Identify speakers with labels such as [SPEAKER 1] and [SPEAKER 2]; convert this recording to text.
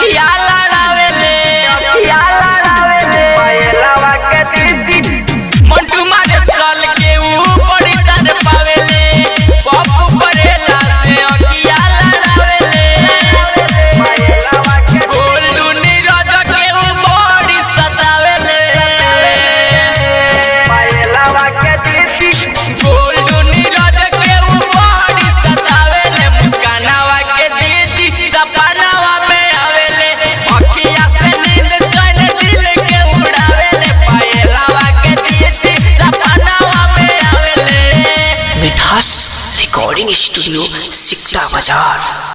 [SPEAKER 1] अखिया लड़ावेले पायलवा के दीदी मंटू मारे साल के ऊपर तर पावेले पप्पू परेला से अखिया लड़ावेले पायलवा के गोलू नीरज के ऊपर सतावेले पायलवा के दीदी गोलू नीरज के ऊपर सतावेले मुस्कानावा के दीदी सपनावा में आवेले अखिया से नींद चैन दिल के उड़ावेले पायलवा के दीदी सपनावा में आवेले।
[SPEAKER 2] मिठास रिकॉर्डिंग स्टूडियो सिकटा बाजार।